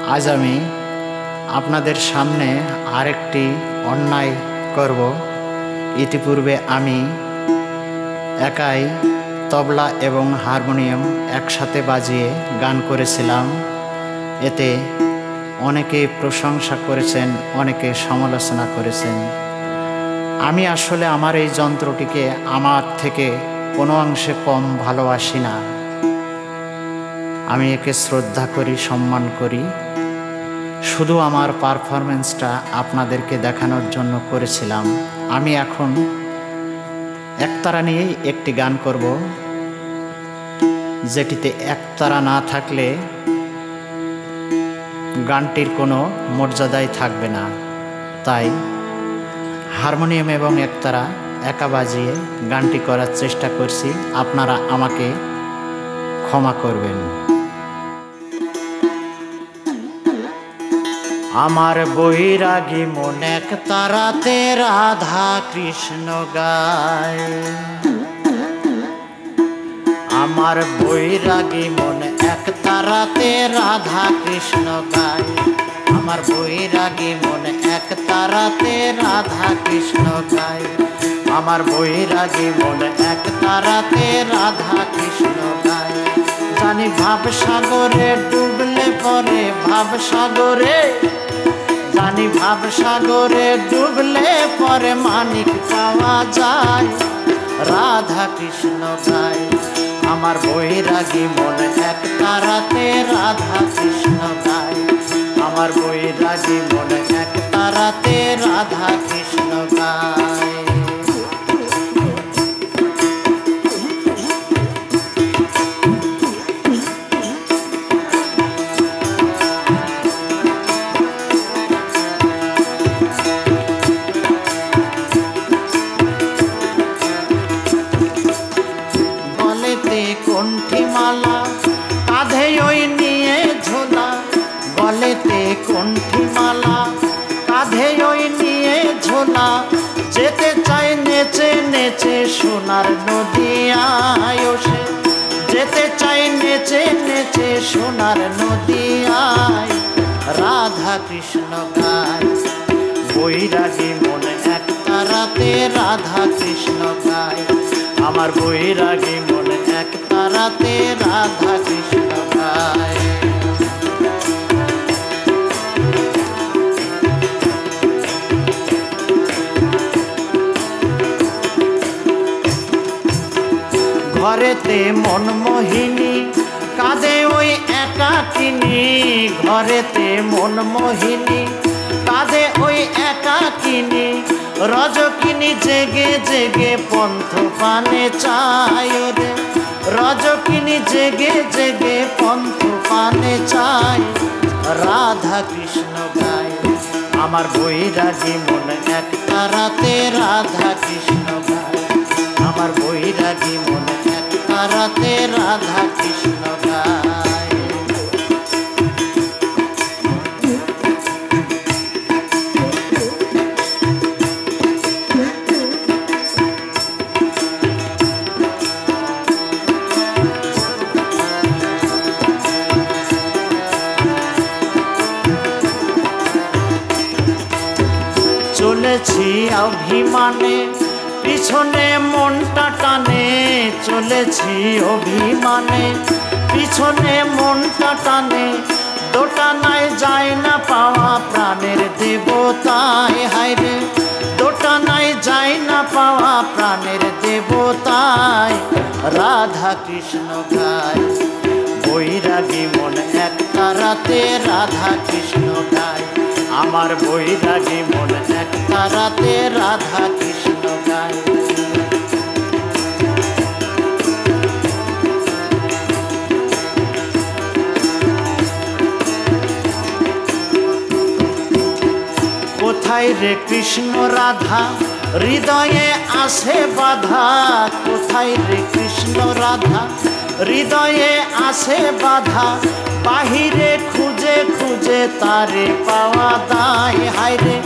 আজ আমি আপনাদের সামনে আরেকটি অন্যায় করব। ইতিপূর্বে আমি একাই তবলা এবং হারমোনিয়াম একসাথে বাজিয়ে গান করেছিলাম। এতে অনেকে প্রশংসা করেছেন, অনেকে সমালোচনা করেছেন। আমি আসলে আমার এই যন্ত্রটিকে আমার থেকে কোনো অংশে কম ভালোবাসি না। আমি একে শ্রদ্ধা করি, সম্মান করি। শুধু আমার পারফরমেন্সটা আপনাদেরকে দেখানোর জন্য করেছিলাম। আমি এখন একতারা নিয়েই একটি গান করব, যেটিতে একতারা না থাকলে গানটির কোনো মর্যাদাই থাকবে না। তাই হারমোনিয়াম এবং একতারা একা বাজিয়ে গানটি করার চেষ্টা করছি। আপনারা আমাকে ক্ষমা করবেন। আমার বৈরাগী মন একতারাতে রাধা কৃষ্ণ গায়। আমার বৈরাগী মন একতারাতে রাধা কৃষ্ণ গায়। আমার বৈরাগী মন একতারাতে রাধা কৃষ্ণ গায়। আমার বৈরাগী মন একতারাতে রাধা কৃষ্ণ গায়। জানি ভাবসাগরে ডুবলে পরে, ভাবসাগরে জানি ভাবসাগরে ডুবলে পরে মানিক পাওয়া যায়। রাধা কৃষ্ণ গায়। আমার বৈরাগী মন একতারাতে রাধা কৃষ্ণ গায়। আমার বৈরাগী মন একতারাতে রাধা কৃষ্ণ গায়। কণ্ঠিমালা কাঁধে ওই নিয়ে ঝোলা, গলেতে কণ্ঠিমালা কাঁধে ওই নিয়ে ঝোলা। যেতে চাই নেচে নেচে সোনার নদিয়ায় সে, যেতে চাই নেচে নেচে সোনার নদিয়ায়। রাধা কৃষ্ণ গায়। বৈরাগী মন একতারাতে রাধা কৃষ্ণ গায়। আমার বৈরাগী মন একতারাতে রাধা কৃষ্ণ গায়। ঘরেতে মনমোহিনী কাঁধে ওই একাকিনী, ঘরেতে মনমোহিনী কাঁধে ওই একাকিনী। রজকিনী জেগে জেগে পন্থ পানে চায় রে, রজকিনী জেগে জেগে পন্থ পানে চায়। রাধা কৃষ্ণ গায়। আমার বৈরাগী মন একতারাতে রাধা কৃষ্ণ গায়। আমার বৈরাগী মন একতারাতে রাধা কৃষ্ণ গায়। চলেছি অভিমানে পিছনে মনটা টানে, চলেছি অভিমানে পিছনে মনটা টানে। দোটানায় যায় না পাওয়া প্রাণের দেবতায়, হায়রে দোটানায় যায় না পাওয়া প্রাণের দেবতায়। রাধা কৃষ্ণ গায়। বৈরাগী মন একতারাতে রাধা কৃষ্ণ গায়। আমার বৈরাগী মন একতারাতে রাধা কৃষ্ণ গায়। কোথায় রে কৃষ্ণ রাধা হৃদয়ে আসে বাধা, কোথায় রে কৃষ্ণ রাধা হৃদয়ে আসে বাধা। বাহিরে খুঁজে খুঁজে তারে পাওয়া দায়, হায়রে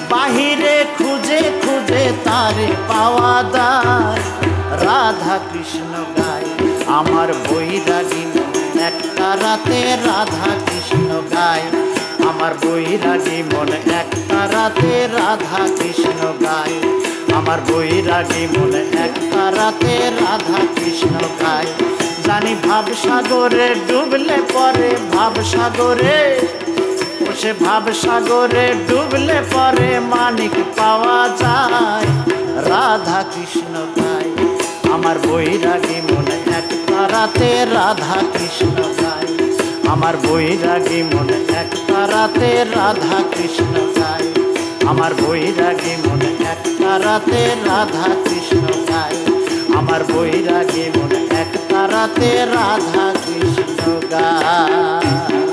বাহিরে খুঁজে খুঁজে তারে পাওয়া দায়। রাধা কৃষ্ণ গায়। আমার বৈরাগী মন একটা রাতে রাধা কৃষ্ণ গায়। আমার বৈরাগী মন একটা রাতে রাধা কৃষ্ণ গায়। আমার বৈরাগী মন একটা রাতে রাধা কৃষ্ণ গায়। জানি ভাবসাগরে ডুবলে পরে, ভাবসাগরে সে ভাবসাগরে ডুবলে পরে মানিক পাওয়া যায়। রাধা কৃষ্ণ গায়। আমার বৈরাগী মনে একটা রাতে রাধা কৃষ্ণ গায়। আমার বৈরাগী মনে একটা রাতে রাধা কৃষ্ণ গায়। আমার বৈরাগী মনে একটা রাতে রাধা কৃষ্ণ গায়। আমার বৈরাগী মনে একটা রাতে রাধা কৃষ্ণ গায়।